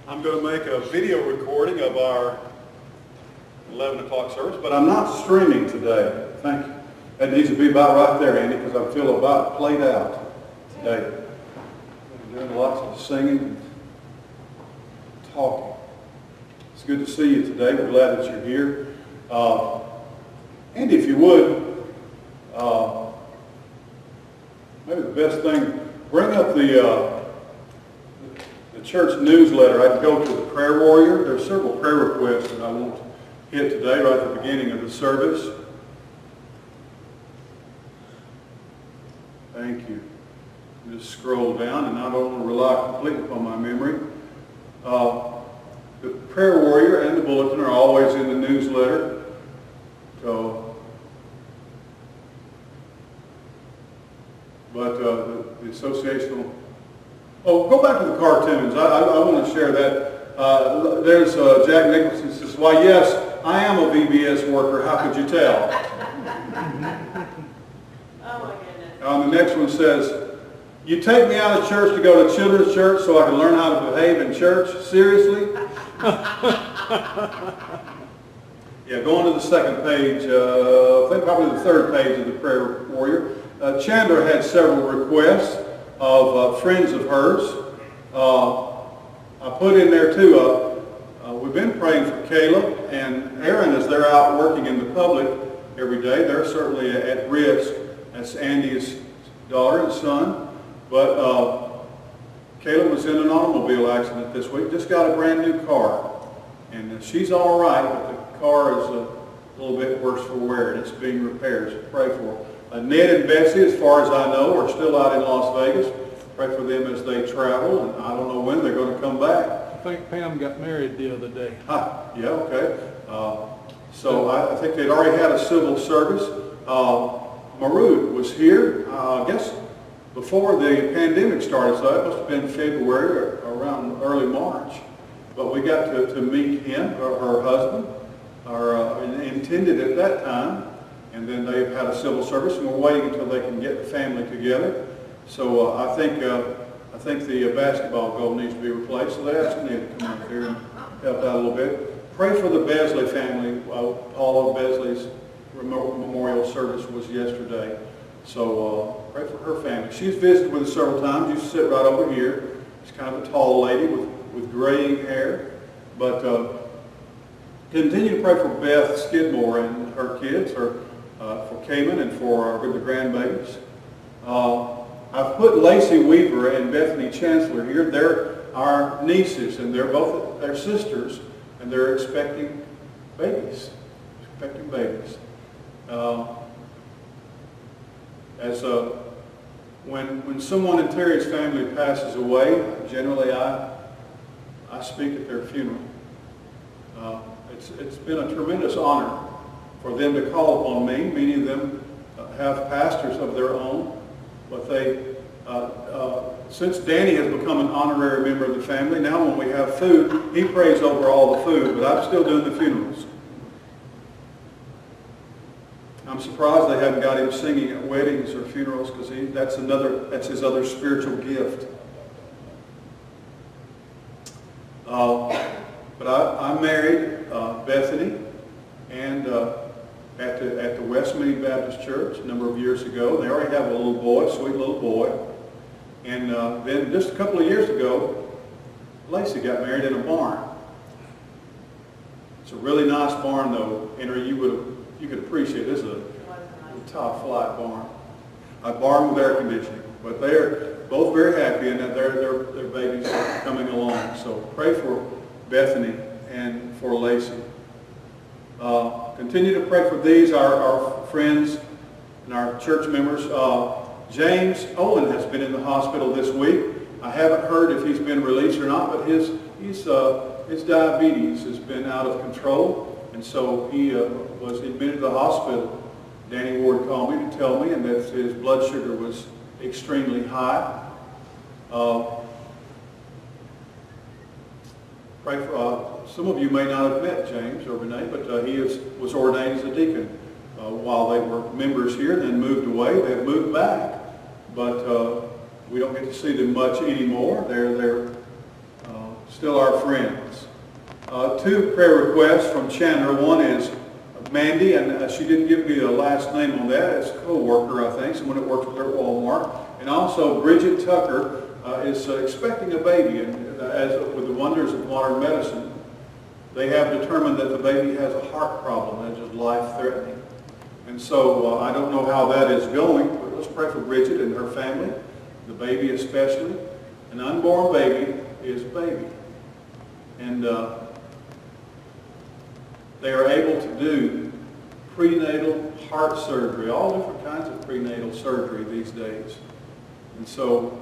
I'm going to make a video recording of our 11 o'clock service, but I'm not streaming today. Thank you. That needs to be about right there, Andy, because I feel about played out today. I'm doing lots of singing and talking. It's good to see you today. We're glad that you're here. Andy, if you would, maybe the best thing, bring up the church newsletter. I can go to the Prayer Warrior. There are several prayer requests that I won't hit today right at the beginning of the service. Thank you. Just scroll down, and I don't want to rely completely upon my memory. The Prayer Warrior and the Bulletin are always in the newsletter. So, but the associational. Oh, go back to the cartoons. I want to share that. There's Jack Nicholson says, "Why, yes, I am a VBS worker. How could you tell?" Oh my goodness. The next one says, "You take me out of church to go to children's church so I can learn how to behave in church? Seriously?" Yeah, going to the second page, I think probably the third page of the Prayer Warrior. Chandler had several requests of friends of hers. I put in there too, we've been praying for Caleb and Aaron as they're out working in the public every day. They're certainly at risk. That's Andy's daughter and son. But Caleb was in an automobile accident this week, just got a brand new car. And she's all right, but the car is a little bit worse for wear, and it's being repaired, so pray for her. Ned and Betsy, as far as I know, are still out in Las Vegas. Pray for them as they travel, and I don't know when they're going to come back. I think Pam got married the other day. Yeah, okay. So I think they'd already had a civil service. Marud was here, I guess, before the pandemic started, so that must have been February or around early March. But we got to meet him, her husband, or intended at that time. And then they've had a civil service, and we're waiting until they can get the family together. So I think the basketball goal needs to be replaced. So they asked me to come out here and help out a little bit. Pray for the Besley family. Paula Besley's memorial service was yesterday. So pray for her family. She's visited with us several times. Used to sit right over here. She's kind of a tall lady with graying hair. But continue to pray for Beth Skidmore and her kids, for Cayman and for the grandbabies. I've put Lacey Weaver and Bethany Chancellor here. They're our nieces, and they're sisters, and they're expecting babies. When someone in Terry's family passes away, generally I speak at their funeral. It's been a tremendous honor for them to call upon me. Many of them have pastors of their own, but since Danny has become an honorary member of the family, now when we have food, he prays over all the food, but I'm still doing the funerals. I'm surprised they haven't got him singing at weddings or funerals, because that's his other spiritual gift. But I married Bethany and at the Westmead Baptist Church a number of years ago. They already have a little boy, sweet little boy. And then just a couple of years ago, Lacey got married in a barn. It's a really nice barn, though. Henry, you could appreciate it. This is a top flight barn. A barn with air conditioning. But they're both very happy, and their babies are coming along. So pray for Bethany and for Lacey. Continue to pray for these, our friends and our church members. James Owen has been in the hospital this week. I haven't heard if he's been released or not, but his diabetes has been out of control, and so he was admitted to the hospital. Danny Ward called me to tell me, and that his blood sugar was extremely high. Pray for, some of you may not have met James or Renee, but he was ordained as a deacon while they were members here, then moved away. They've moved back, but we don't get to see them much anymore. They're still our friends. Two prayer requests from Chandler. One is Mandy, and she didn't give me a last name on that. It's a co-worker, I think, someone that works with her at Walmart. And also Bridget Tucker is expecting a baby, and as with the wonders of modern medicine, they have determined that the baby has a heart problem that is life-threatening. And so I don't know how that is going, but let's pray for Bridget and her family, the baby especially. An unborn baby is baby. And they are able to do prenatal heart surgery, all different kinds of prenatal surgery these days. And so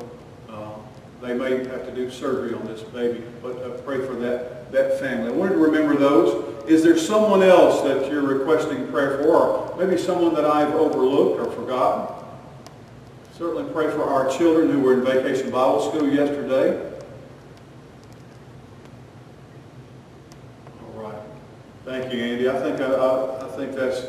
they may have to do surgery on this baby, but pray for that family. I wanted to remember those. Is there someone else that you're requesting prayer for, or maybe someone that I've overlooked or forgotten? Certainly pray for our children who were in Vacation Bible School yesterday. All right. Thank you, Andy. I think that's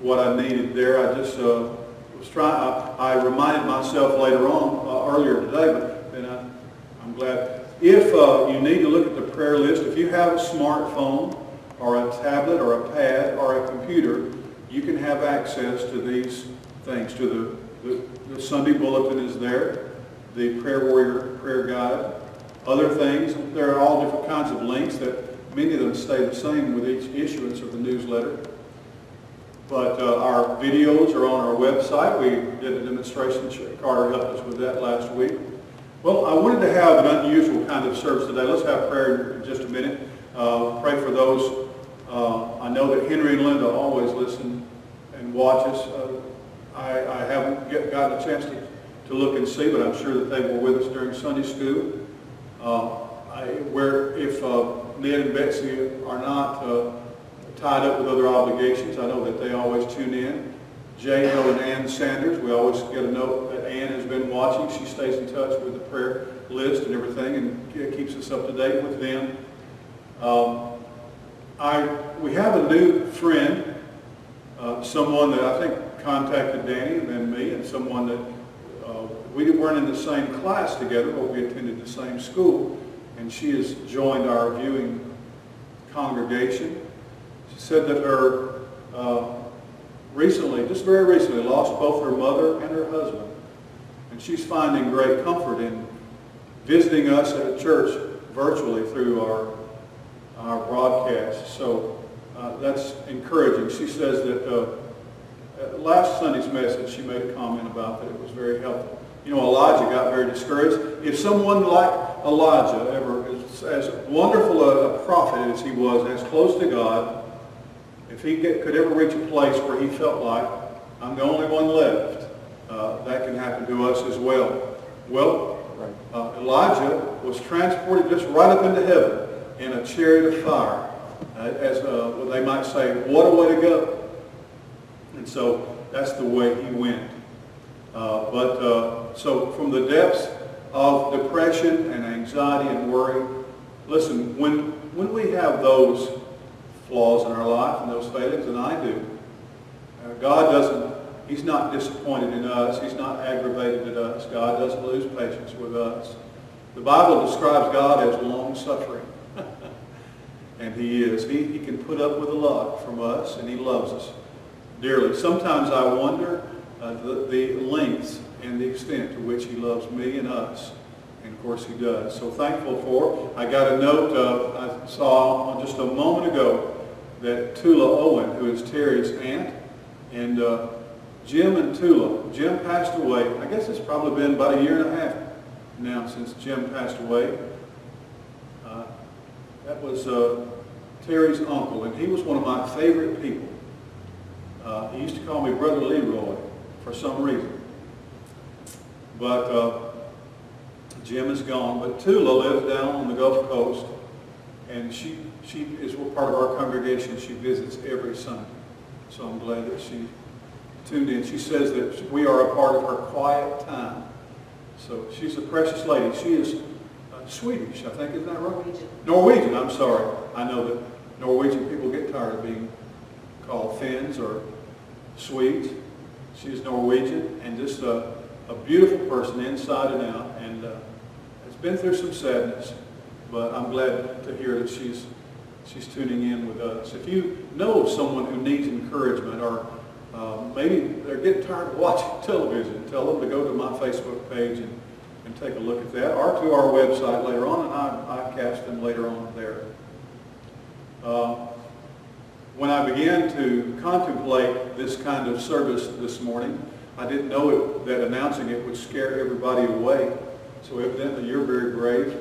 what I needed there. I just was trying. I reminded myself later on, earlier today, but then I'm glad. If you need to look at the prayer list, if you have a smartphone or a tablet or a pad or a computer, you can have access to these things. To the Sunday bulletin is there, the Prayer Warrior Prayer Guide, other things. There are all different kinds of links that many of them stay the same with each issuance of the newsletter. But our videos are on our website. We did a demonstration. Carter helped us with that last week. Well, I wanted to have an unusual kind of service today. Let's have prayer in just a minute. Pray for those. I know that Henry and Linda always listen and watch us. I haven't gotten a chance to look and see, but I'm sure that they were with us during Sunday school. If Ned and Betsy are not tied up with other obligations, I know that they always tune in. J.O. and Ann Sanders, we always get a note that Ann has been watching. She stays in touch with the prayer list and everything and keeps us up to date with them. We have a new friend, someone that I think contacted Danny and me, and someone that we weren't in the same class together, but we attended the same school, and she has joined our viewing congregation. She said that her just very recently, lost both her mother and her husband, and she's finding great comfort in visiting us at a church virtually through our broadcast. So that's encouraging. She says that last Sunday's message, she made a comment about that it was very helpful. You know, Elijah got very discouraged. If someone like Elijah, as wonderful a prophet as he was, as close to God, if he could ever reach a place where he felt like, I'm the only one left, that can happen to us as well. Well, Elijah was transported just right up into heaven in a chariot of fire. As they might say, what a way to go. And so that's the way he went. So from the depths of depression and anxiety and worry, listen, when we have those flaws in our life and those failings, and I do, God He's not disappointed in us. He's not aggravated at us. God doesn't lose patience with us. The Bible describes God as long-suffering. And He is. He can put up with a lot from us, and He loves us dearly. Sometimes I wonder the lengths and the extent to which He loves me and us. And of course He does. So thankful for. I got a note I saw just a moment ago that Tula Owen, who is Terry's aunt, and Jim and Tula. Jim passed away. I guess it's probably been about a year and a half now since Jim passed away. That was Terry's uncle, and he was one of my favorite people. He used to call me Brother Leroy for some reason. But Jim is gone. But Tula lives down on the Gulf Coast, and she is part of our congregation. She visits every Sunday. So I'm glad that she tuned in. She says that we are a part of her quiet time. So she's a precious lady. She is Swedish, I think, isn't that right? Norwegian, I'm sorry. I know that Norwegian people get tired of being called Finns or Swedes. She's Norwegian and just a beautiful person inside and out, and has been through some sadness. but I'm glad to hear that she's tuning in with us. If you know of someone who needs encouragement, or maybe they're getting tired of watching television, tell them to go to my Facebook page and take a look at that, or to our website later on, and I cast them later on there. When I began to contemplate this kind of service this morning, I didn't know that announcing it would scare everybody away. So evidently you're very brave.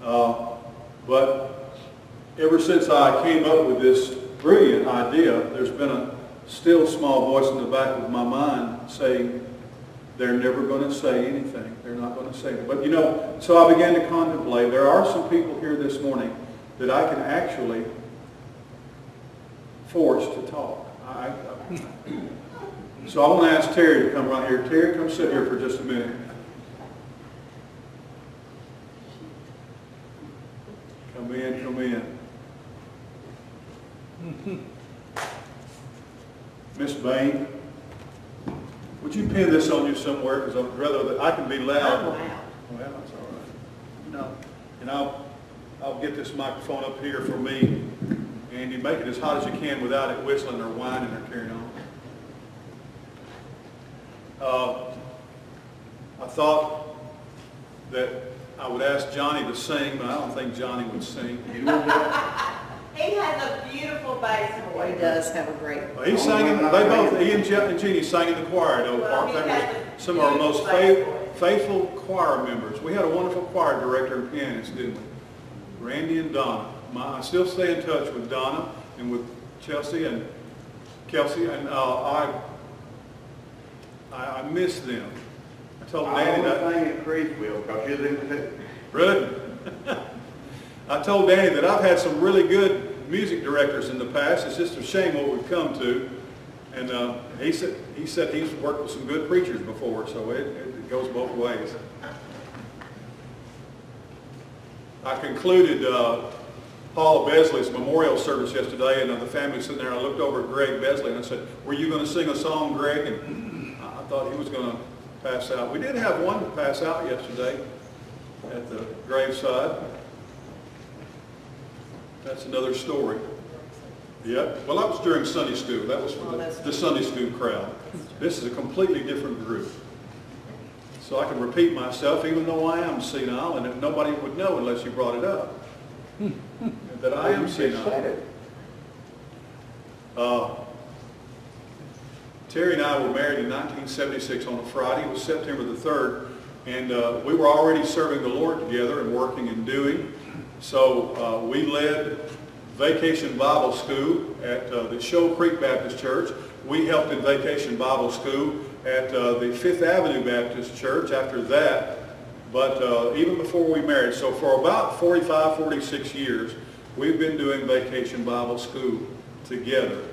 But ever since I came up with this brilliant idea, there's been a still small voice in the back of my mind saying, they're never going to say anything. They're not going to say anything. But you know, so I began to contemplate. There are some people here this morning that I can actually force to talk. So I want to ask Terry to come right here. Terry, come sit here for just a minute. Come in, come in. Miss Bain, would you pin this on you somewhere? Because I'd rather that I can be loud. I'm loud. Well, that's all right. No, and I'll get this microphone up here for me, and you make it as hot as you can without it whistling or whining or carrying on. I thought that I would ask Johnny to sing, but I don't think Johnny would sing. He has a beautiful bass voice. He does have a great voice. Well, he's singing. They both, he and Jeannie, sang in the choir at Oak Park. They were some of our most faithful choir members. We had a wonderful choir director and pianist, didn't we? Randy and Donna. I still stay in touch with Donna and with Chelsea and Kelsey, and I miss them. I told Danny that. I was at Creeksville because you're there too. Really? I told Danny that I've had some really good music directors in the past. It's just a shame what we've come to. And he said he's worked with some good preachers before, so it goes both ways. I concluded Paula Besley's memorial service yesterday, and the family sitting there. I looked over at Greg Besley and I said, "Were you going to sing a song, Greg?" And I thought he was going to pass out. We did have one pass out yesterday at the graveside. That's another story. Yep. Well, that was during Sunday school. That was for the Sunday school crowd. This is a completely different group. So I can repeat myself, even though I am senile, and nobody would know unless you brought it up, that I am senile. Terry and I were married in 1976 on a Friday. It was September the 3rd, and we were already serving the Lord together and working and doing. So we led Vacation Bible School at the Shoal Creek Baptist Church. We helped in Vacation Bible School at the Fifth Avenue Baptist Church after that. But even before we married, so for about 45, 46 years, we've been doing Vacation Bible School together.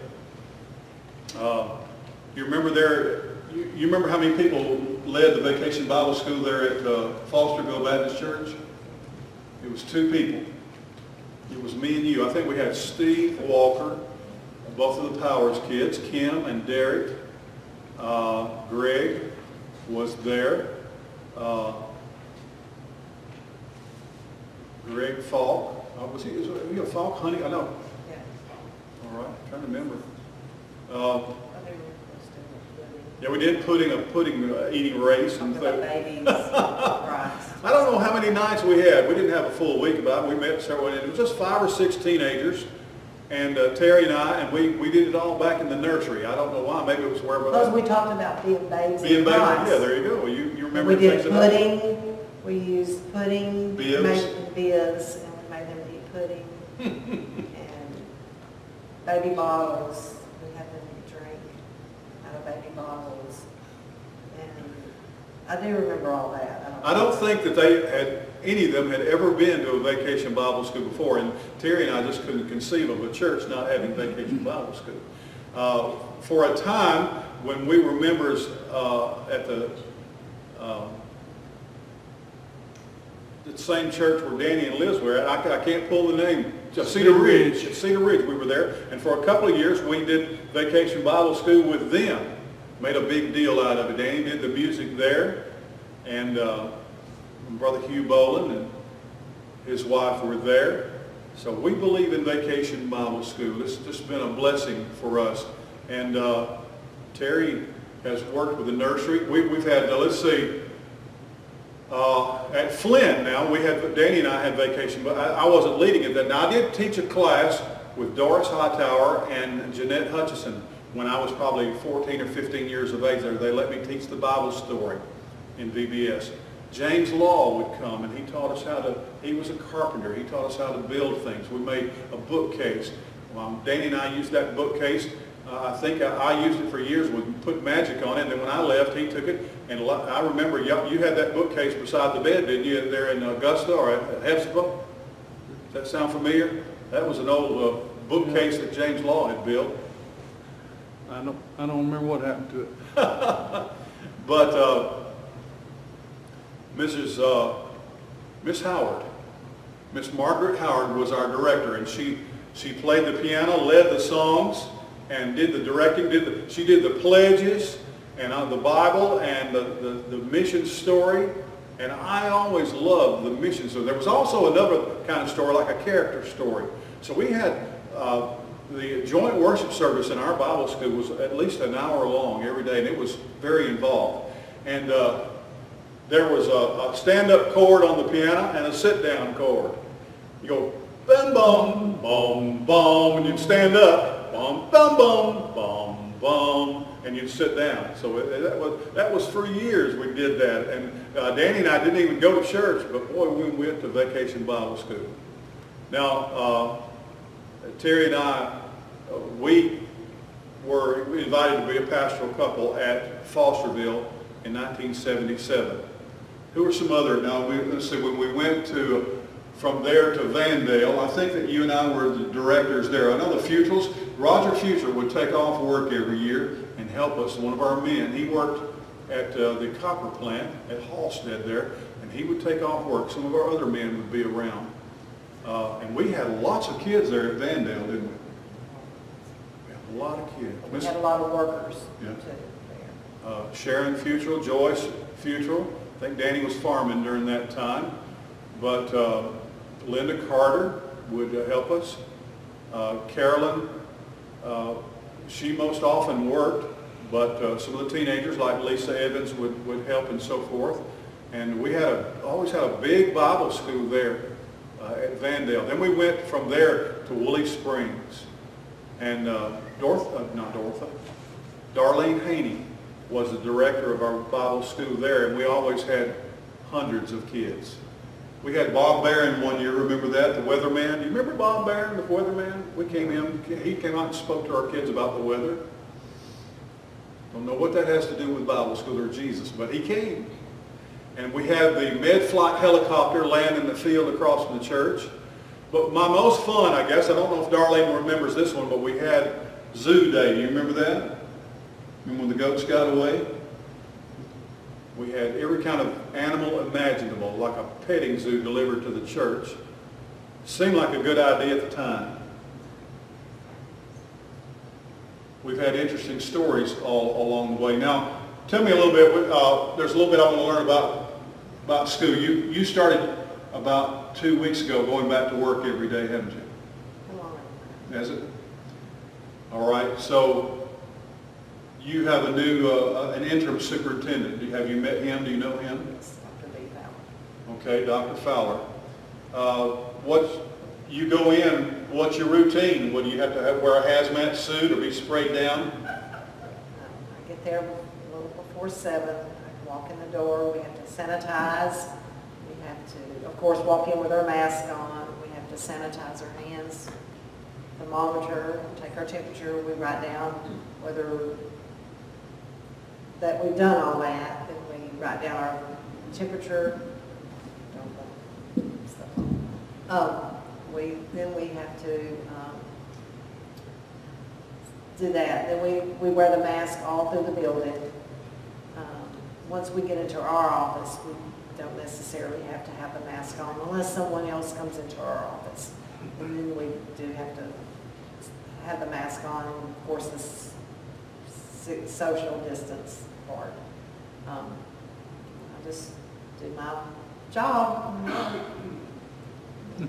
You remember there? You remember how many people led the Vacation Bible School there at Fosterville Baptist Church? It was 2 people. It was me and you. I think we had Steve Walker, both of the Powers kids, Kim and Derek. Greg was there. Greg Falk. Was he a Falk, honey? I know. Yeah. All right. I'm trying to remember. Yeah, we did a pudding eating race and babies, rice. I don't know how many nights we had. We didn't have a full week about it. We met several, and it was just 5 or 6 teenagers, and Terry and I, and we did it all back in the nursery. I don't know why. Maybe it was where Because we talked about being babes. being and babies. rice. Yeah, there you go. You remember We did things that pudding. We used pudding. Bibs. Made bibs, and we made them eat pudding. And baby bottles. We had them drink out of baby bottles. And I do remember all that. I don't think that any of them had ever been to a Vacation Bible School before, and Terry and I just couldn't conceive of a church not having Vacation Bible School. For a time, when we were members at the same church where Danny and Liz were at, I can't pull the name, Cedar Ridge. At Cedar Ridge we were there, and for a couple of years we did Vacation Bible School with them. Made a big deal out of it. Danny did the music there, and Brother Hugh Boland, and his wife were there. So we believe in Vacation Bible School. It's just been a blessing for us. And Terry has worked with the nursery. We've had, let's see, at Flint now, Danny and I had vacation, but I wasn't leading it. Now I did teach a class with Doris Hightower and Jeanette Hutchison when I was probably 14 or 15 years of age. They let me teach the Bible story in VBS. James Law would come and he taught us he was a carpenter. He taught us how to build things. We made a bookcase. Danny and I used that bookcase. I think I used it for years. We put magic on it, and then when I left, he took it. And I remember you had that bookcase beside the bed, didn't you, there in Augusta or at Hepzibah? Does that sound familiar? That was an old bookcase that James Law had built. I don't remember what happened to it. But Miss Howard, Miss Margaret Howard was our director, and she played the piano, led the songs, and did the directing. She did the pledges and the Bible and the mission story. And I always loved the mission story. There was also another kind of story, like a character story. So we had the joint worship service in our Bible school was at least an hour long every day, and it was very involved. And there was a stand-up chord on the piano and a sit-down chord. You go, bum, bum, bum, bum, and you'd stand up. Bum, bum, bum, bum, bum, and you'd sit down. So that was for years we did that. And Danny and I didn't even go to church, but boy, we went to Vacation Bible School. Now, Terry and I, we were invited to be a pastoral couple at Fosterville in 1977. Who were some other? Now, let's see, when we went from there to Vandale, I think that you and I were the directors there. I know the Futrals. Roger Futral would take off work every year and help us, one of our men. He worked at the copper plant at Halstead there, and he would take off work. Some of our other men would be around. And we had lots of kids there at Vandale, didn't we? We had a lot of kids. We had a lot of workers, Yeah. too, there. Sharon Futral, Joyce Futral. I think Danny was farming during that time. But Linda Carter would help us. Carolyn, she most often worked, but some of the teenagers like Lisa Evans would help and so forth. And we always had a big Bible school there at Vandale. Then we went from there to Woolly Springs. And Darlene Haney was the director of our Bible school there, and we always had hundreds of kids. We had Bob Barron one year, remember that, the weatherman? Do you remember Bob Barron, the weatherman? He came out and spoke to our kids about the weather. Don't know what that has to do with Bible school or Jesus, but he came. And we had the med-flight helicopter land in the field across from the church. But my most fun, I guess, I don't know if Darlene remembers this one, but we had Zoo Day. Do you remember that? Remember when the goats got away? We had every kind of animal imaginable, like a petting zoo delivered to the church. Seemed like a good idea at the time. We've had interesting stories all along the way. Now, tell me a little bit, there's a little bit I want to learn about school. You started about 2 weeks ago going back to work every day, haven't you? Come on. Has it? All right, so you have a new, an interim superintendent. Have you met him? Do you know him? Yes, Dr. B. Fowler. Okay, Dr. Fowler. You go in, what's your routine? What do you have to wear a hazmat suit or be sprayed down? I get there a little before 7. I walk in the door. We have to sanitize. We have to, of course, walk in with our mask on. We have to sanitize our hands, thermometer, take our temperature. We write down whether that we've done all that. Then we write down our temperature. Then we have to do that. Then we wear the mask all through the building. Once we get into our office, we don't necessarily have to have the mask on unless someone else comes into our office. And then we do have to have the mask on, and of course, the social distance part. I just do my job.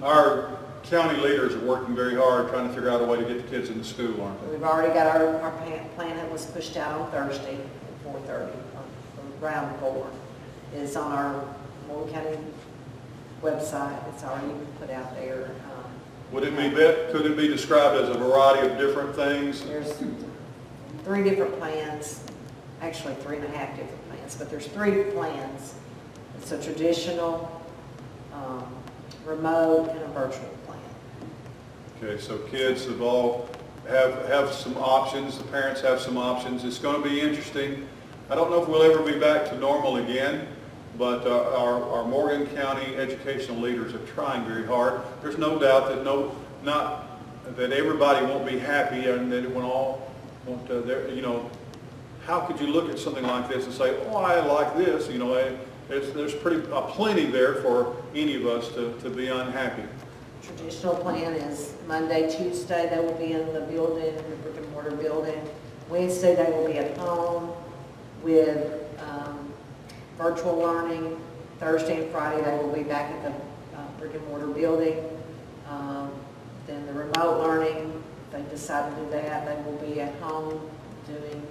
our county leaders are working very hard trying to figure out a way to get the kids into school, aren't they? We've already got our plan that was pushed out on Thursday at 4:30, or around 4, is on our Morgan County website. It's already been put out there. Could it be described as a variety of different things? There's 3 different plans, actually 3.5 different plans, but there's 3 plans. It's a traditional, remote, and a virtual plan. Okay, so kids have some options, the parents have some options. It's going to be interesting. I don't know if we'll ever be back to normal again, but our Morgan County educational leaders are trying very hard. There's no doubt that everybody won't be happy, and that it won't how could you look at something like this and say, oh, I like this, there's plenty there for any of us to be unhappy. Traditional plan is Monday, Tuesday, they will be in the building, the brick and mortar building. Wednesday, they will be at home with virtual learning. Thursday and Friday, they will be back at the brick and mortar building. Then the remote learning, if they decide to do that, they will be at home doing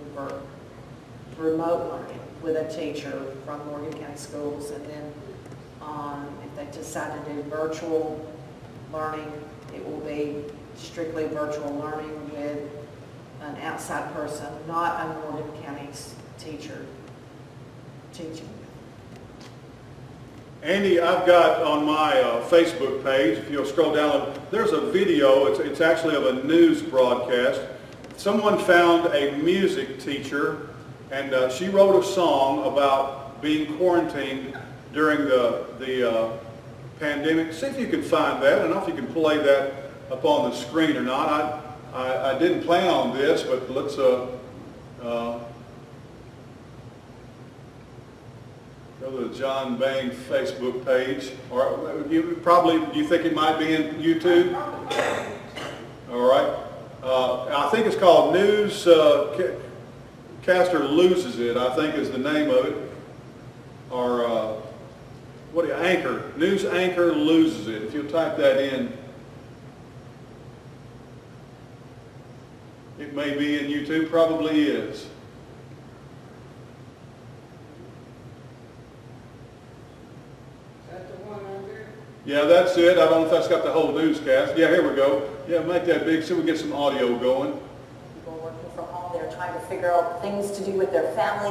remote learning with a teacher from Morgan County Schools. And then if they decide to do virtual learning, it will be strictly virtual learning with an outside person, not a Morgan County's teacher teaching. Andy, I've got on my Facebook page, if you'll scroll down, there's a video, it's actually of a news broadcast. Someone found a music teacher, and she wrote a song about being quarantined during the pandemic. See if you can find that. I don't know if you can play that up on the screen or not. I didn't plan on this, but let's go to the John Bain Facebook page. Or do you think it might be in YouTube? All right. I think it's called Newscaster Loses It, I think is the name of it. Or Anchor. News Anchor Loses It. If you'll type that in, it may be in YouTube, probably is. Yeah, that's it. I don't know if that's got the whole newscast. Yeah, here we go. Yeah, make that big so we get some audio going. People working from home, they're trying to figure out things to do with their family,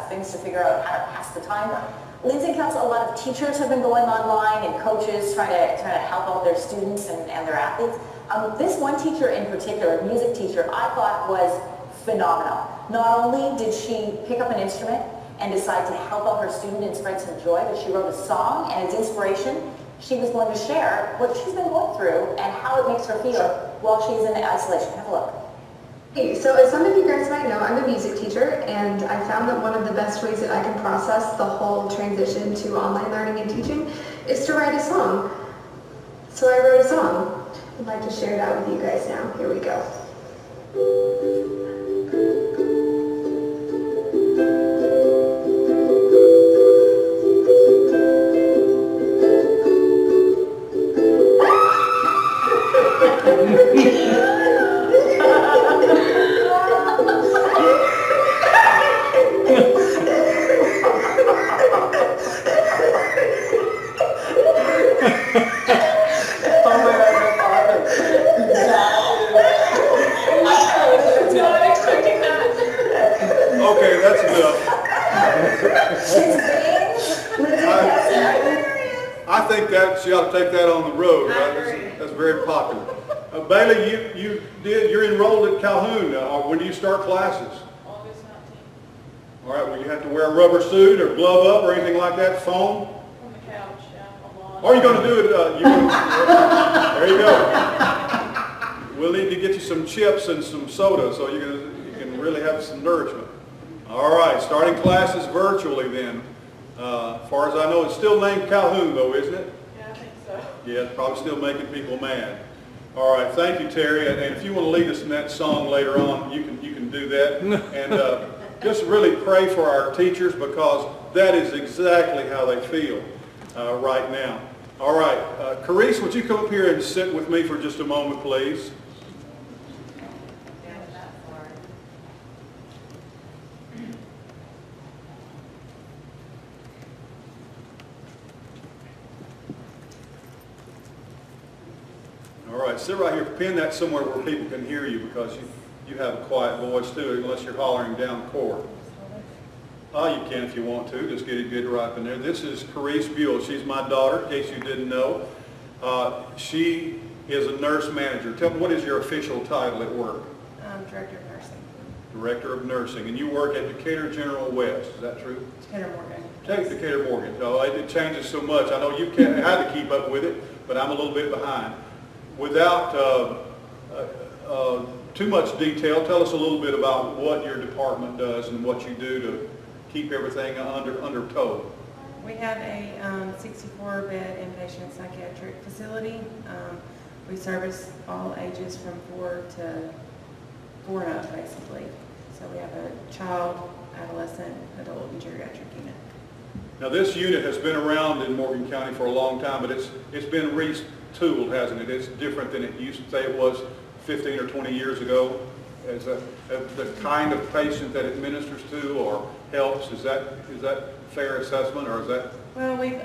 things to figure out how to pass the time. Lindsay counts, a lot of teachers have been going online and coaches trying to help out their students and their athletes. This one teacher in particular, music teacher, I thought was phenomenal. Not only did she pick up an instrument and decide to help out her student and spread some joy, but she wrote a song, and as inspiration, she was going to share what she's been going through and how it makes her feel while she's in isolation. Have a look. Hey, so as some of you guys might know, I'm a music teacher, and I found that one of the best ways that I can process the whole transition to online learning and teaching is to write a song. So I wrote a song. I'd like to share that with you guys now. Here we go. Okay, that's enough. I think that she ought to take that on the road. Right? That's very popular. Bailey, you're enrolled at Calhoun. When do you start classes? August 19th. All right. Will you have to wear a rubber suit or glove up or anything like that? Foam? On the couch, yeah, along. Or are you going to do it? There you go. We'll need to get you some chips and some soda so you can really have some nourishment. All right, starting classes virtually then. As far as I know, it's still named Calhoun though, isn't it? Yeah, I think so. Yeah, it's probably still making people mad. All right, thank you, Terry. And if you want to lead us in that song later on, you can do that. And just really pray for our teachers, because that is exactly how they feel right now. All right, Carice, would you come up here and sit with me for just a moment, please? Yeah, that far. All right, sit right here. Pin that somewhere where people can hear you because you have a quiet voice too, unless you're hollering down the court. You can if you want to. Just get it good right up in there. This is Carice Buell. She's my daughter, in case you didn't know. She is a nurse manager. Tell me, what is your official title at work? Director of nursing. Director of nursing. And you work at Decatur General West. Is that true? Decatur Morgan. Take Decatur Morgan. Oh, it changes so much. I know you can't had to keep up with it, but I'm a little bit behind. Without too much detail, tell us a little bit about what your department does and what you do to keep everything under tow. We have a 64-bed inpatient psychiatric facility. We service all ages from 4 and up, basically. So we have a child, adolescent, adult, and geriatric unit. Now this unit has been around in Morgan County for a long time, but it's been retooled, hasn't it? It's different than it used to say it was 15 or 20 years ago. As the kind of patient that it ministers to or helps, is that fair assessment, or is that? Well, we've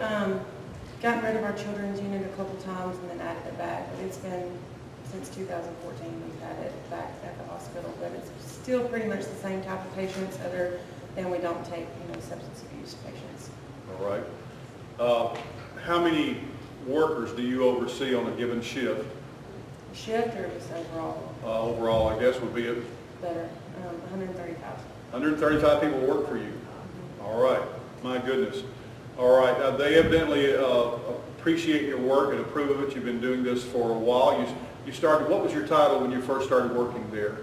gotten rid of our children's unit a couple times and then added it back, but it's been since 2014 we've had it back at the hospital, but it's still pretty much the same type of patients, other than we don't take substance abuse patients. All right. How many workers do you oversee on a given shift? Shift or just overall? Overall, I guess, would be a Better, 135. 135 people work for you. All right. My goodness. All right. They evidently appreciate your work and approve of it. You've been doing this for a while. You started. What was your title when you first started working there?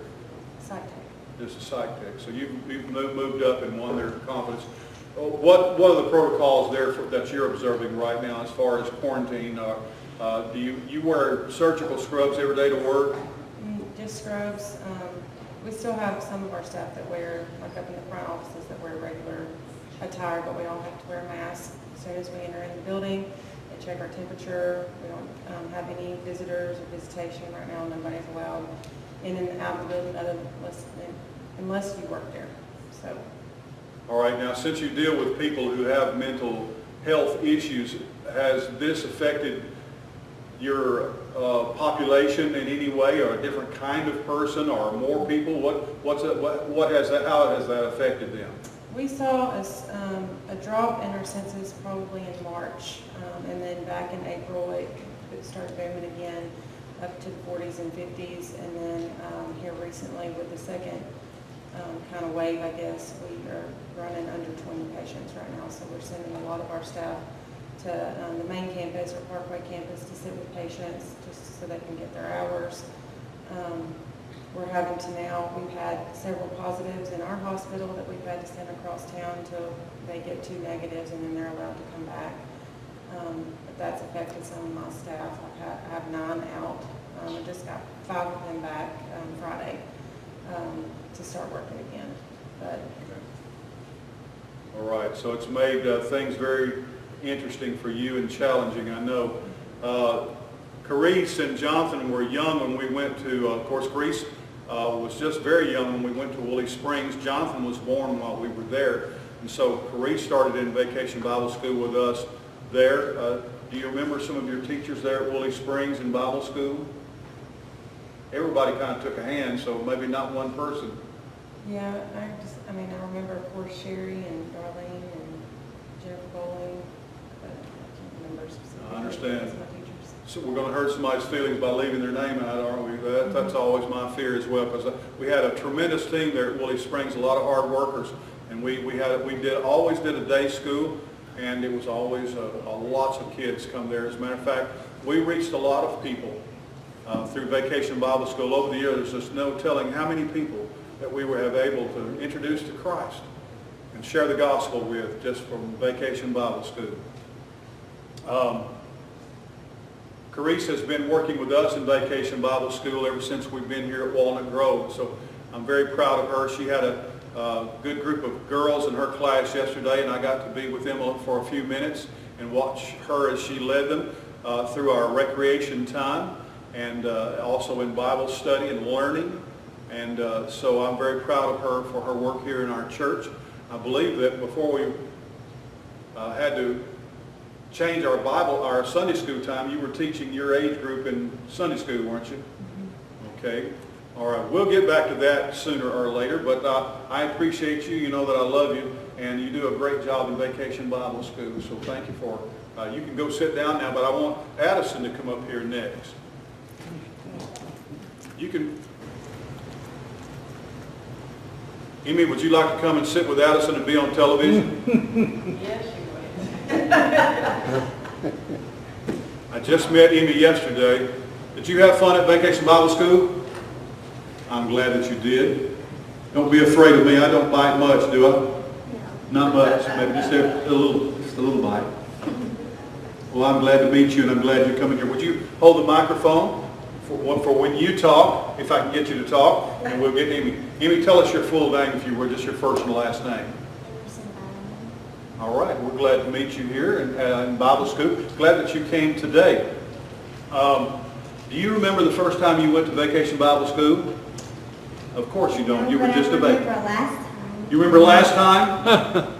Psych tech. Just a psych tech. So you've moved up and won their confidence. What are the protocols there that you're observing right now as far as quarantine? Do you wear surgical scrubs every day to work? Just scrubs. We still have some of our staff that wear, like up in the front offices, that wear regular attire, but we all have to wear masks as soon as we enter in the building. They check our temperature. We don't have any visitors or visitation right now. Nobody's allowed in and out of the building unless you work there. So. All right. Now, since you deal with people who have mental health issues, has this affected your population in any way, or a different kind of person, or more people? How has that affected them? We saw a drop in our census probably in March, and then back in April it started booming again up to the 40s and 50s, and then here recently with the second kind of wave, I guess, we are running under 20 patients right now, so we're sending a lot of our staff to the main campus or Parkway campus to sit with patients just so they can get their hours. We're having to now, we've had several positives in our hospital that we've had to send across town until they get 2 negatives and then they're allowed to come back. But that's affected some of my staff. I have 9 out. I just got 5 of them back Friday to start working again. But All right, so it's made things very interesting for you and challenging, I know. Carice and Jonathan were young when we went to, of course, Carice was just very young when we went to Woolly Springs. Jonathan was born while we were there, and so Carice started in Vacation Bible School with us there. Do you remember some of your teachers there at Woolly Springs in Bible School? Everybody kind of took a hand, so maybe not one person. yeah, I remember, of course, Sherry and Darlene and Jennifer Bowling, but I can't remember specifically. I understand. That's my teachers. So we're going to hurt somebody's feelings by leaving their name out, aren't we? That's always my fear as well, because we had a tremendous team there at Woolly Springs, a lot of hard workers, and we always did a day school, and it was always lots of kids come there. As a matter of fact, we reached a lot of people through Vacation Bible School over the years. There's just no telling how many people that we have able to introduce to Christ and share the gospel with just from Vacation Bible School. Carice has been working with us in Vacation Bible School ever since we've been here at Walnut Grove, so I'm very proud of her. She had a good group of girls in her class yesterday, and I got to be with them for a few minutes, and watch her as she led them through our recreation time, and also in Bible study and learning. And so I'm very proud of her for her work here in our church. I believe that before we had to change our Sunday school time, you were teaching your age group in Sunday school, weren't you? Okay. All right. We'll get back to that sooner or later, but I appreciate you. You know that I love you, and you do a great job in Vacation Bible School, so thank you for you can go sit down now, but I want Addison to come up here next. You can... Amy, would you like to come and sit with Addison and be on television? Yes, you would. I just met Amy yesterday. Did you have fun at Vacation Bible School? I'm glad that you did. Don't be afraid of me. I don't bite much, do I? No. Not much. Maybe just a little bite. Well, I'm glad to meet you, and I'm glad you're coming here. Would you hold the microphone for when you talk, if I can get you to talk, and we'll get Amy. Amy, tell us your full name, if you were, just your first and last name. All right, we're glad to meet you here in Bible school. Glad that you came today. Do you remember the first time you went to Vacation Bible School? Of course you don't. You were just a baby. You remember last time?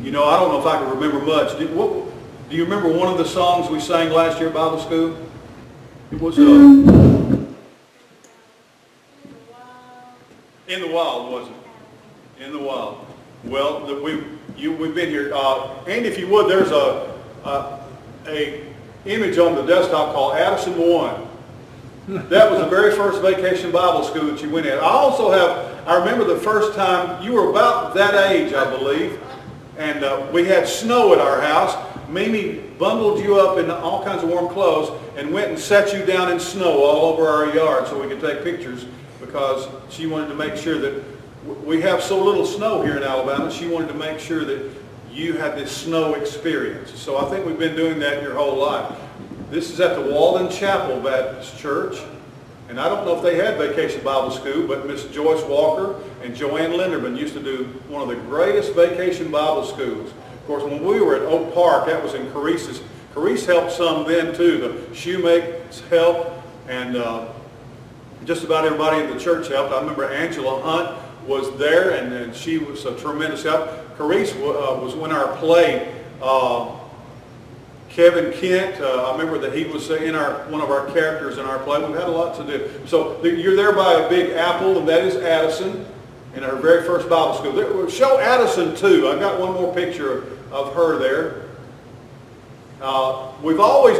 You know, I don't know if I can remember much. Do you remember one of the songs we sang last year at Bible school? It was In the Wild, wasn't it? In the Wild. Well, we've been here. And if you would, there's a image on the desktop called Addison 1. That was the very first Vacation Bible School that you went at. I remember the first time, you were about that age, I believe, and we had snow at our house. Mimi bundled you up in all kinds of warm clothes and went and set you down in snow all over our yard so we could take pictures, because she wanted to make sure that we have so little snow here in Alabama. She wanted to make sure that you had this snow experience. So I think we've been doing that your whole life. This is at the Walden Chapel Baptist Church, and I don't know if they had Vacation Bible School, but Miss Joyce Walker and Joanne Linderman used to do one of the greatest Vacation Bible Schools. Of course, when we were at Oak Park, that was in Carice's. Carice helped some then too. The shoemakers helped, and just about everybody in the church helped. I remember Angela Hunt was there, and she was a tremendous help. Carice was in our play. Kevin Kent, I remember that he was in one of our characters in our play. We've had a lot to do. So you're there by a big apple, and that is Addison in our very first Bible school. Show Addison too. I've got one more picture of her there. We've always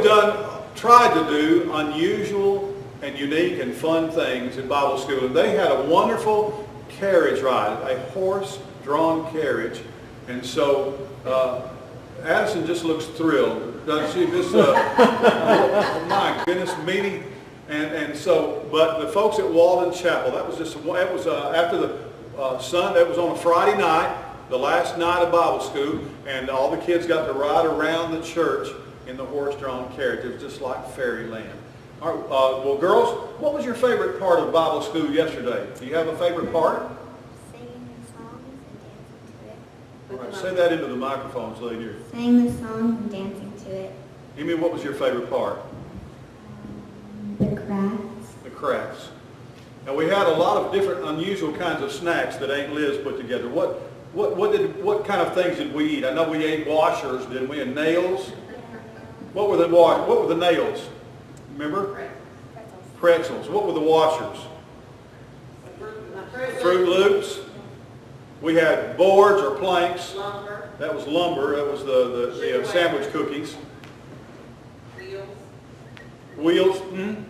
tried to do unusual and unique and fun things in Bible school, and they had a wonderful carriage ride, a horse-drawn carriage, and so Addison just looks thrilled, doesn't she? Just, oh my goodness, meeting, and so, but the folks at Walden Chapel, that was after the sun. That was on a Friday night, the last night of Bible school, and all the kids got to ride around the church in the horse-drawn carriage. It was just like fairyland. All right, well, girls, what was your favorite part of Bible school yesterday? Do you have a favorite part? Singing the songs and dancing to it. All right, say that into the microphones, lady. Singing the songs and dancing to it. Amy, what was your favorite part? The crafts. The crafts. Now, we had a lot of different unusual kinds of snacks that Aunt Liz put together. What kind of things did we eat? I know we ate washers, didn't we? And nails. What were the nails? Remember? Pretzels. What were the washers? Fruit Loops. We had boards or planks. Lumber. That was lumber. That was the sandwich cookies. Wheels. Mm-hmm.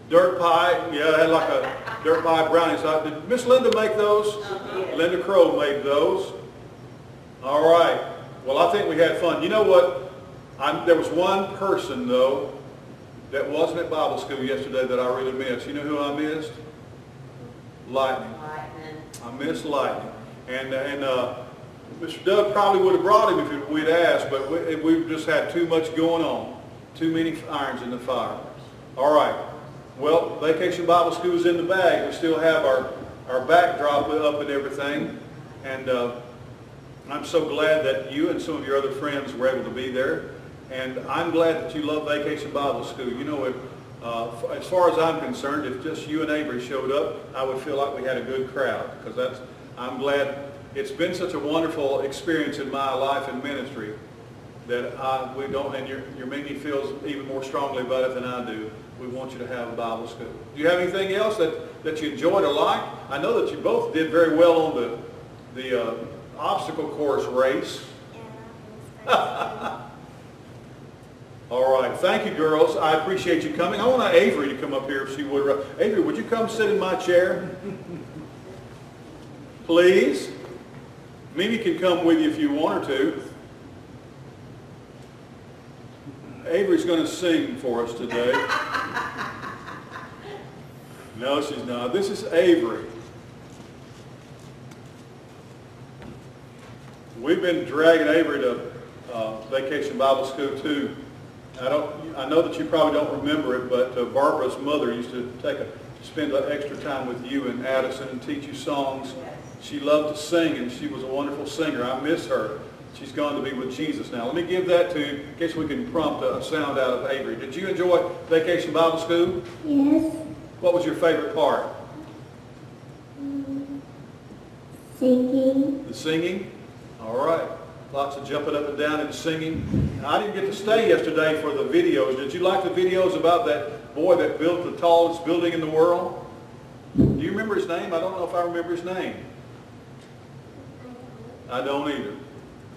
Dirt pie. Yeah, they had like a dirt pie brownie. So did Miss Linda make those? Linda Crow made those. All right. Well, I think we had fun. You know what? There was one person, though, that wasn't at Bible school yesterday that I really missed. You know who I missed? Lightning. I missed Lightning. And Mr. Doug probably would have brought him if we'd asked, but we've just had too much going on. Too many irons in the fire. All right. Well, Vacation Bible School is in the bag. We still have our backdrop up and everything. And I'm so glad that you and some of your other friends were able to be there. And I'm glad that you love Vacation Bible School. You know, as far as I'm concerned, if just you and Avery showed up, I would feel like we had a good crowd. Because I'm glad it's been such a wonderful experience in my life and ministry that we don't, and your Mimi feels even more strongly about it than I do. We want you to have a Bible school. Do you have anything else that you enjoyed or liked? I know that you both did very well on the obstacle course race. Yeah, All right. Thank you, girls. I appreciate you coming. I want Avery to come up here if she would. Avery, would you come sit in my chair? Please. Mimi can come with you if you want her to. Avery's going to sing for us today. No, she's not. This is Avery. We've been dragging Avery to Vacation Bible School too. I know that you probably don't remember it, but Barbara's mother used to spend extra time with you and Addison and teach you songs. She loved to sing, and she was a wonderful singer. I miss her. She's gone to be with Jesus now. Let me give that to you in case we can prompt a sound out of Avery. Did you enjoy Vacation Bible School? yes. What was your favorite part? Singing. The singing? All right. Lots of jumping up and down and singing. Now, I didn't get to stay yesterday for the videos. Did you like the videos about that boy that built the tallest building in the world? Do you remember his name? I don't know if I remember his name. I don't either.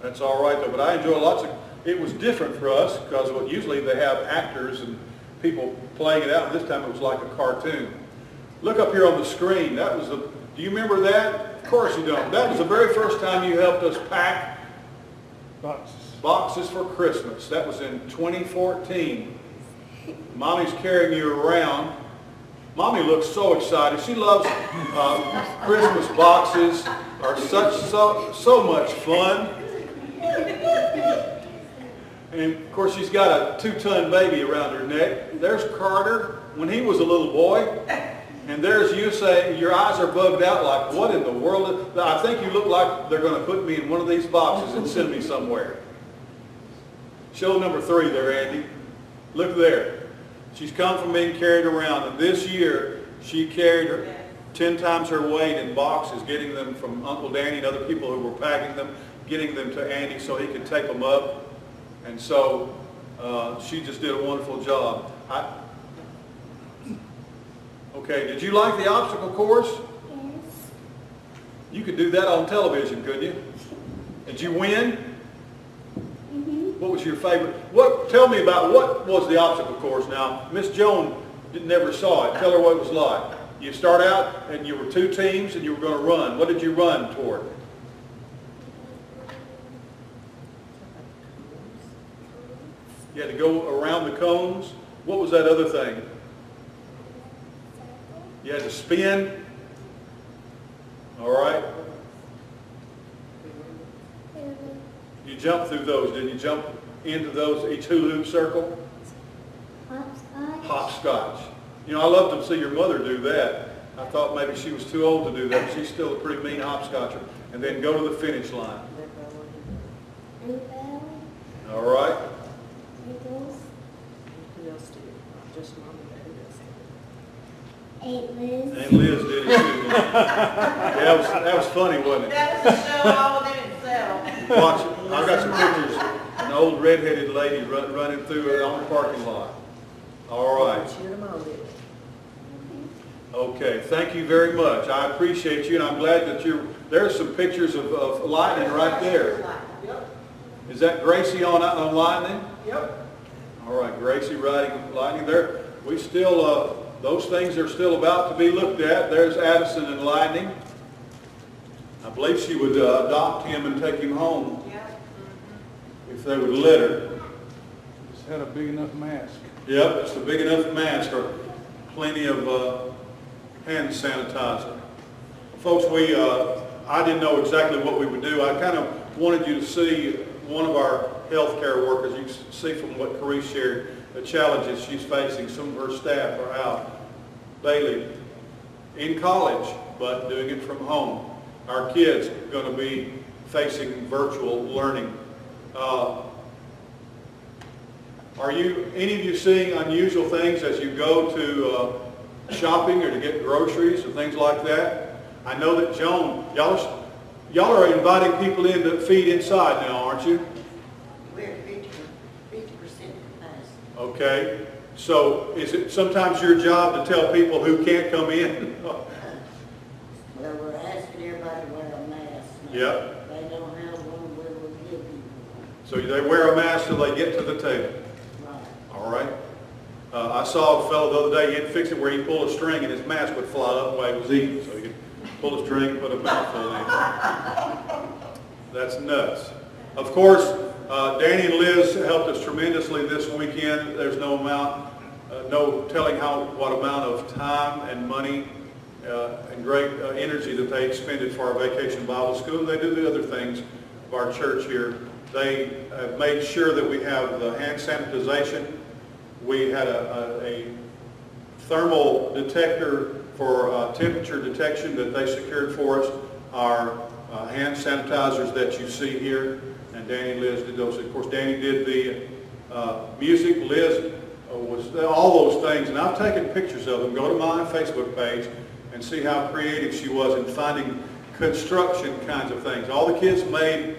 That's all right though. But I enjoy it was different for us because usually they have actors and people playing it out. This time it was like a cartoon. Look up here on the screen. Do you remember that? Of course you don't. That was the very first time you helped us pack boxes for Christmas. That was in 2014. Mommy's carrying you around. Mommy looks so excited. She loves Christmas boxes. Are so much fun. And of course she's got a 2-ton baby around her neck. There's Carter when he was a little boy. And there's you saying your eyes are bugged out like, what in the world? I think you look like they're going to put me in one of these boxes and send me somewhere. Show number 3 there, Andy. Look there. She's come from being carried around. And this year she carried her 10 times her weight in boxes, getting them from Uncle Danny and other people who were packing them, getting them to Andy so he could take them up. And so she just did a wonderful job. Okay, did you like the obstacle course? Yes. You could do that on television, couldn't you? Did you win? Mm-hmm. What was your favorite? Tell me about what was the obstacle course now. Miss Joan never saw it. Tell her what it was like. You start out and you were 2 teams and you were going to run. What did you run toward? You had to go around the cones. What was that other thing? You had to spin. All right. You jumped through those. Didn't you jump into those, each hula-hoop circle? Hopscotch. Hopscotch. You know, I love to see your mother do that. I thought maybe she was too old to do that, but she's still a pretty mean hopscotcher. And then go to the finish line. All right. Aunt Liz. And Liz did it too. Yeah, that was funny, wasn't it? That was a show all in itself. Watch it. I've got some pictures. An old redheaded lady running through it on the parking lot. All right. Okay, thank you very much. I appreciate you, and I'm glad that there's some pictures of lightning right there. Is that Gracie on lightning? Yep. All right, Gracie riding lightning there. We still, those things are still about to be looked at. There's Addison and lightning. I believe she would adopt him and take him home if they would let her. Just had a big enough mask. Yep, it's a big enough mask or plenty of hand sanitizer. Folks, I didn't know exactly what we would do. I kind of wanted you to see one of our healthcare workers. You can see from what Carice shared, the challenges she's facing. Some of her staff are out daily in college, but doing it from home. Our kids are going to be facing virtual learning. Are any of you seeing unusual things as you go to shopping or to get groceries or things like that? I know that Joan, y'all are inviting people in to feed inside now, aren't you? We're at 50% capacity. Okay. So is it sometimes your job to tell people who can't come in? Well, we're asking everybody to wear a mask. Yep. They don't have one where we give people. So they wear a mask till they get to the table. Right. All right. I saw a fellow the other day, he'd fix it where he'd pull a string and his mask would fly up while he was eating. So he could pull a string and put a mouthful in. That's nuts. Of course, Danny and Liz helped us tremendously this weekend. There's no telling what amount of time and money and great energy that they expended for our Vacation Bible School. They do the other things of our church here. They have made sure that we have the hand sanitization. We had a thermal detector for temperature detection that they secured for us. Our hand sanitizers that you see here, and Danny and Liz did those. Of course, Danny did the music. Liz was all those things, and I've taken pictures of them. Go to my Facebook page and see how creative she was in finding construction kinds of things. All the kids made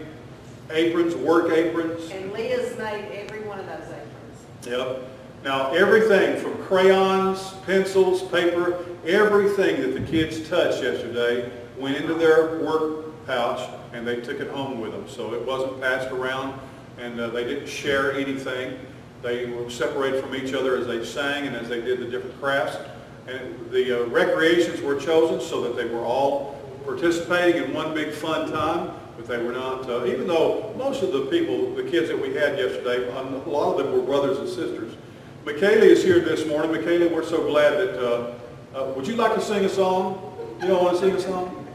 aprons, work aprons. And Liz made every one of those aprons. Yep. Now everything from crayons, pencils, paper, everything that the kids touched yesterday went into their work pouch and they took it home with them. So it wasn't passed around, and they didn't share anything. They were separated from each other as they sang and as they did the different crafts. And the recreations were chosen so that they were all participating in one big fun time, but they were not, even though most of the kids that we had yesterday, a lot of them were brothers and sisters. Michaela is here this morning. Michaela, we're so glad that, would you like to sing a song? You don't want to sing a song?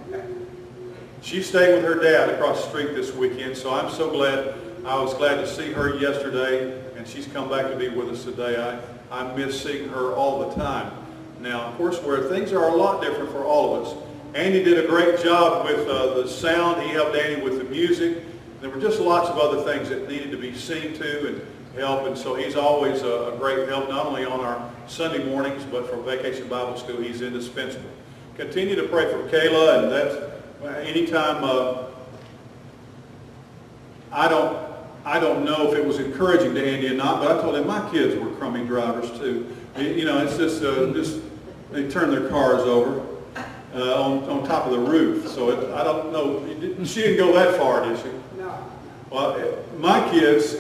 She stayed with her dad across the street this weekend, so I'm so glad. I was glad to see her yesterday, and she's come back to be with us today. I miss seeing her all the time. Now, of course, where things are a lot different for all of us. Andy did a great job with the sound. He helped Andy with the music. There were just lots of other things that needed to be seen to and help, and so he's always a great help, not only on our Sunday mornings, but for Vacation Bible School. He's indispensable. Continue to pray for Kayla, and that's anytime. I don't know if it was encouraging to Andy or not, but I told him my kids were crummy drivers too. You know, it's just they turn their cars over on top of the roof. So I don't know. She didn't go that far, did she? No. Well, my kids.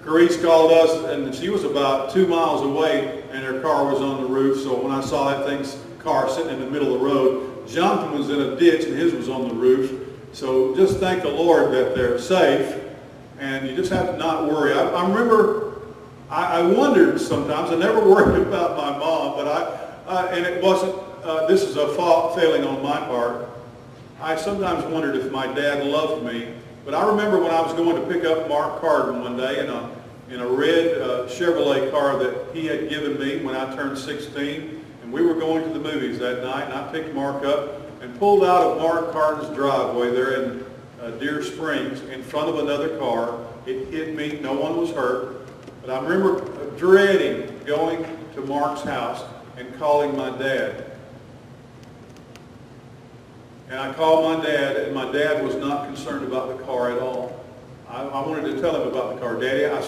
Carice called us, and she was about 2 miles away, and her car was on the roof. So when I saw that car sitting in the middle of the road, Jonathan was in a ditch, and his was on the roof. So just thank the Lord that they're safe, and you just have to not worry. I remember, I wondered sometimes. I never worried about my mom, but and it wasn't. This is a failing on my part. I sometimes wondered if my dad loved me. But I remember when I was going to pick up Mark Carden one day in a red Chevrolet car that he had given me when I turned 16, and we were going to the movies that night, and I picked Mark up and pulled out of Mark Carden's driveway there in Deer Springs in front of another car. It hit me. No one was hurt. But I remember dreading going to Mark's house and calling my dad. And I called my dad, and my dad was not concerned about the car at all. I wanted to tell him about the car. Daddy, I'm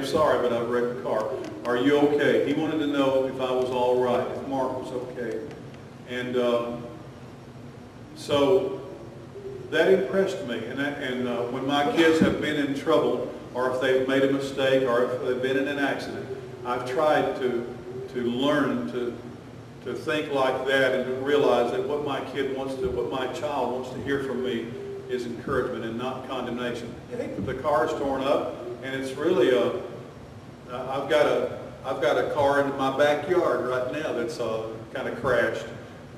sorry, but I've wrecked the car. Are you okay? He wanted to know if I was all right, if Mark was okay. And so that impressed me. And when my kids have been in trouble, or if they've made a mistake, or if they've been in an accident, I've tried to learn to think like that and to realize that what my child wants to hear from me is encouragement and not condemnation. I think that the car is torn up, and it's really I've got a car in my backyard right now that's kind of crashed,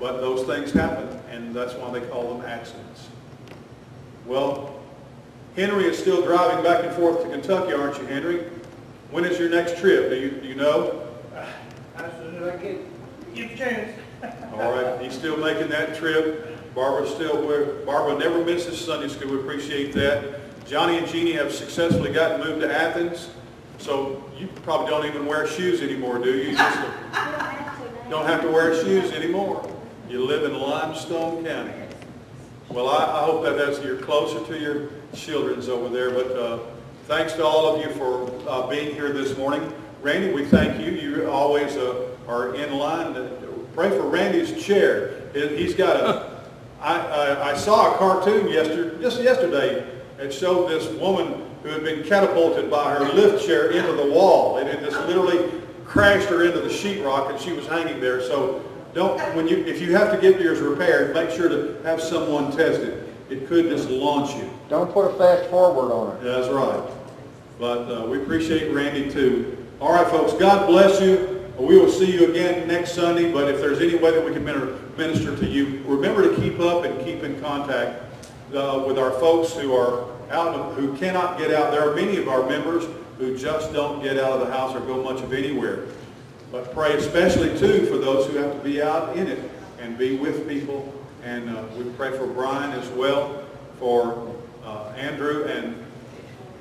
but those things happen, and that's why they call them accidents. Well, Henry is still driving back and forth to Kentucky, aren't you, Henry? When is your next trip? Do you know? As soon as I get a chance. All right, he's still making that trip. Barbara's still with, Barbara never misses Sunday school. We appreciate that. Johnny and Jeannie have successfully gotten moved to Athens, so you probably don't even wear shoes anymore, do you? You just don't have to wear shoes anymore. You live in Limestone County. Well, I hope that you're closer to your children's over there, but thanks to all of you for being here this morning. Randy, we thank you. You always are in line. Pray for Randy's chair. He's got a, I saw a cartoon just yesterday. It showed this woman who had been catapulted by her lift chair into the wall. It had just literally crashed her into the sheetrock, and she was hanging there. So if you have to get yours repaired, make sure to have someone test it. It could just launch you. Don't put a fast forward on it. That's right. But we appreciate Randy too. All right, folks, God bless you. We will see you again next Sunday, but if there's any way that we can minister to you, remember to keep up and keep in contact with our folks who are out, who cannot get out. There are many of our members who just don't get out of the house or go much of anywhere. But pray especially too for those who have to be out in it and be with people. And we pray for Brian as well, for Andrew and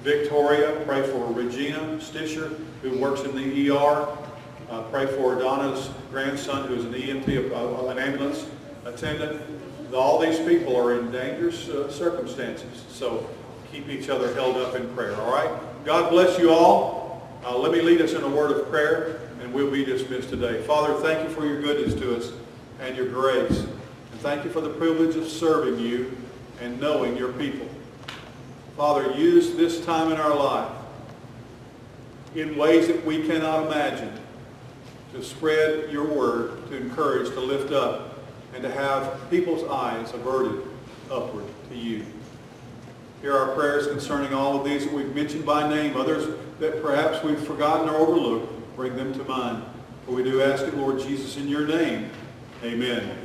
Victoria. Pray for Regina Stisher, who works in the ER. Pray for Donna's grandson, who is an EMT, an ambulance attendant. All these people are in dangerous circumstances, so keep each other held up in prayer, all right? God bless you all. Let me lead us in a word of prayer, and we'll be dismissed today. Father, thank you for your goodness to us and your grace. And thank you for the privilege of serving you and knowing your people. Father, use this time in our life in ways that we cannot imagine to spread your word, to encourage, to lift up, and to have people's eyes averted upward to you. Hear our prayers concerning all of these that we've mentioned by name, others that perhaps we've forgotten or overlooked. Bring them to mind. For we do ask it, Lord Jesus, in your name. Amen.